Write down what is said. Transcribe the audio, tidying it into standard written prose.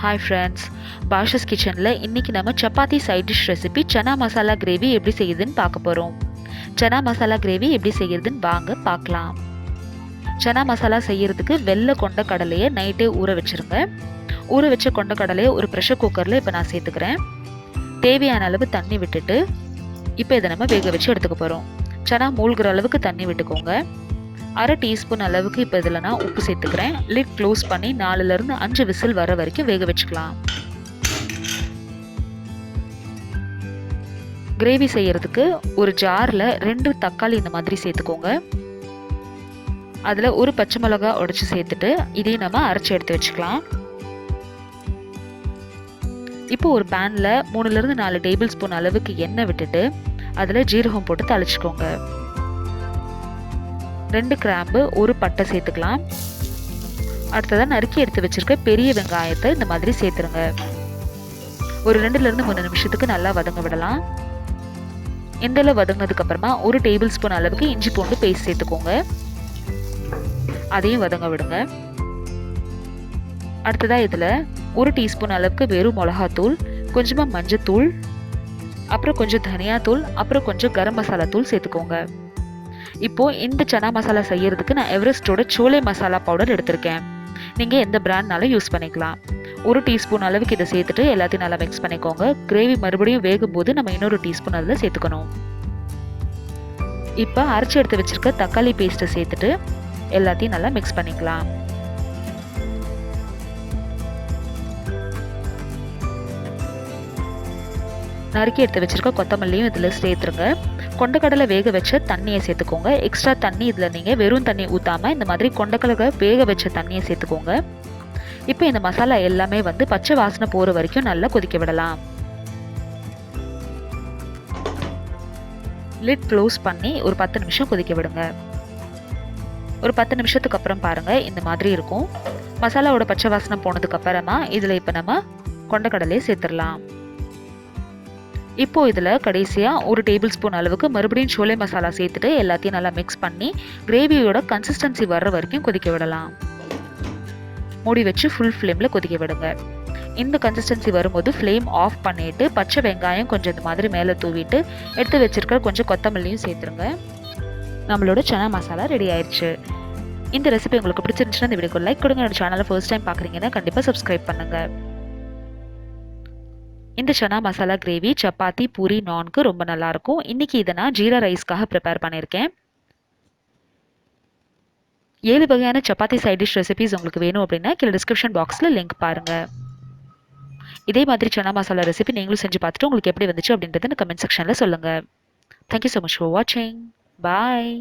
Hi friends, Bashas kitchenல இன்னைக்கு நம்ம chapati side dish recipe சனா masala gravy எப்படி செய்யுதுன்னு பார்க்க போறோம். சனா மசாலா கிரேவி எப்படி செய்யறதுன்னு வாங்க பார்க்கலாம். சனா மசாலா செய்யறதுக்கு வெள்ளை கொண்ட கடலையை நைட்டே ஊற வச்சிருங்க. ஊற வச்ச கொண்ட கடலையை ஒரு ப்ரெஷர் குக்கர்ல இப்போ நான் சேர்த்துக்கிறேன். தேவையான அளவு தண்ணி விட்டுட்டு இப்போ இதை நம்ம வேக வச்சு எடுத்துக்க போறோம். சனா மூழ்கிற அளவுக்கு தண்ணி விட்டுக்கோங்க. அரை டீஸ்பூன் அளவுக்கு இப்போ இதில் நான் உப்பு சேர்த்துக்கிறேன். லிட் க்ளோஸ் பண்ணி 4லேருந்து 5 விசில் வர வரைக்கும் வேக வச்சுக்கலாம். கிரேவி செய்யறதுக்கு ஒரு ஜாரில் 2 தக்காளி இந்த மாதிரி சேர்த்துக்கோங்க. அதில் ஒரு பச்சை மிளகாய் உடைச்சு சேர்த்துட்டு இதையும் நம்ம அரைச்சி எடுத்து வச்சுக்கலாம். இப்போ ஒரு பேனில் 3லேருந்து 4 டேபிள் ஸ்பூன் அளவுக்கு எண்ணெய் விட்டுட்டு அதில் ஜீரகம் போட்டு தாளிச்சுக்கோங்க. 2 கிராம்பு, ஒரு பட்டை சேர்த்துக்கலாம். அடுத்ததாக நறுக்கி எடுத்து வச்சிருக்க பெரிய வெங்காயத்தை இந்த மாதிரி சேர்த்துருங்க. ஒரு 2லேருந்து 3 நிமிஷத்துக்கு நல்லா வதங்க விடலாம். இந்தளவு வதங்கினதுக்கு அப்புறமா ஒரு டேபிள் ஸ்பூன் அளவுக்கு இஞ்சி பூண்டு பேஸ்ட் சேர்த்துக்கோங்க. அதையும் வதங்க விடுங்க. அடுத்ததாக இதில் ஒரு டீஸ்பூன் அளவுக்கு வெறும் மிளகாத்தூள், கொஞ்சமாக மஞ்சத்தூள், அப்புறம் கொஞ்சம் தனியாத்தூள், அப்புறம் கொஞ்சம் கரம் மசாலா தூள் சேர்த்துக்கோங்க. இப்போ இந்த சனா மசாலா செய்யறதுக்கு நான் எவரெஸ்டோட சோலே மசாலா பவுடர் எடுத்திருக்கேன். நீங்கள் எந்த பிராண்ட்னாலும் யூஸ் பண்ணிக்கலாம். ஒரு டீஸ்பூன் அளவுக்கு இதை சேர்த்துட்டு எல்லாத்தையும் நல்லா மிக்ஸ் பண்ணிக்கோங்க. கிரேவி மறுபடியும் வேகும் போது நம்ம இன்னொரு டீஸ்பூன் அதில் சேர்த்துக்கணும். இப்போ அரைச்சி எடுத்து வச்சிருக்க தக்காளி பேஸ்ட்டை சேர்த்துட்டு எல்லாத்தையும் நல்லா மிக்ஸ் பண்ணிக்கலாம். நறுக்கி எடுத்து வச்சிருக்க கொத்தமல்லியும் இதில் சேர்த்துருங்க. கொண்டக்கடலை வேக வச்ச தண்ணியை சேர்த்துக்கோங்க. எக்ஸ்ட்ரா தண்ணி இதில் நீங்கள் வெறும் தண்ணி ஊற்றாமல் இந்த மாதிரி கொண்டக்கடலை வேக வச்ச தண்ணியை சேர்த்துக்கோங்க. இப்போ இந்த மசாலா எல்லாமே பச்சை வாசனை போகிற வரைக்கும் நல்லா கொதிக்க விடலாம். லிட் க்ளோஸ் பண்ணி ஒரு 10 நிமிஷம் கொதிக்க விடுங்க. ஒரு 10 நிமிஷத்துக்கு அப்புறம் பாருங்கள், இந்த மாதிரி இருக்கும். மசாலாவோட பச்சை வாசனை போனதுக்கு அப்புறமா இதில் இப்போ நம்ம கொண்டக்கடலையை சேர்த்துடலாம். இப்போ இதில் கடைசியாக ஒரு டேபிள் ஸ்பூன் அளவுக்கு மறுபடியும் சோலே மசாலா சேர்த்துட்டு எல்லாத்தையும் நல்லா மிக்ஸ் பண்ணி கிரேவியோட கன்சிஸ்டன்சி வர்ற வரைக்கும் கொதிக்க விடலாம். மூடி வச்சு ஃபுல் ஃப்ளேமில் கொதிக்க விடுங்க. இந்த கன்சிஸ்டன்சி வரும்போது ஃப்ளேம் ஆஃப் பண்ணிவிட்டு பச்சை வெங்காயம் கொஞ்சம் இந்த மாதிரி மேலே தூவிட்டு எடுத்து வச்சிருக்க கொஞ்சம் கொத்தமல்லியும் சேர்த்துருங்க. நம்மளோட சனா மசாலா ரெடி ஆயிடுச்சு. இந்த ரெசிபி உங்களுக்கு பிடிச்சிருந்துச்சுன்னா இந்த வீடியோக்கு லைக் கொடுங்க. என்னோட சேனலை ஃபர்ஸ்ட் டைம் பார்க்குறீங்கன்னா கண்டிப்பாக சப்ஸ்கிரைப் பண்ணுங்கள். இந்த சனா மசாலா கிரேவி சப்பாத்தி, பூரி, நான்க்கு ரொம்ப நல்லாயிருக்கும். இன்றைக்கி இதை நான் ஜீரா ரைஸ்க்காக ப்ரிப்பேர் பண்ணியிருக்கேன். 7 வகையான சப்பாத்தி சைட் டிஷ் ரெசிபிஸ் உங்களுக்கு வேணும் அப்படின்னா கீழே டிஸ்கிரிப்ஷன் பாக்ஸில் லிங்க் பாருங்கள். இதே மாதிரி சனா மசாலா ரெசிபி நீங்களும் செஞ்சு பார்த்துட்டு உங்களுக்கு எப்படி வந்துச்சு அப்படின்றத கமெண்ட் செக்ஷனில் சொல்லுங்கள். தேங்க்யூ ஸோ மச் ஃபார் வாட்சிங். பாய்.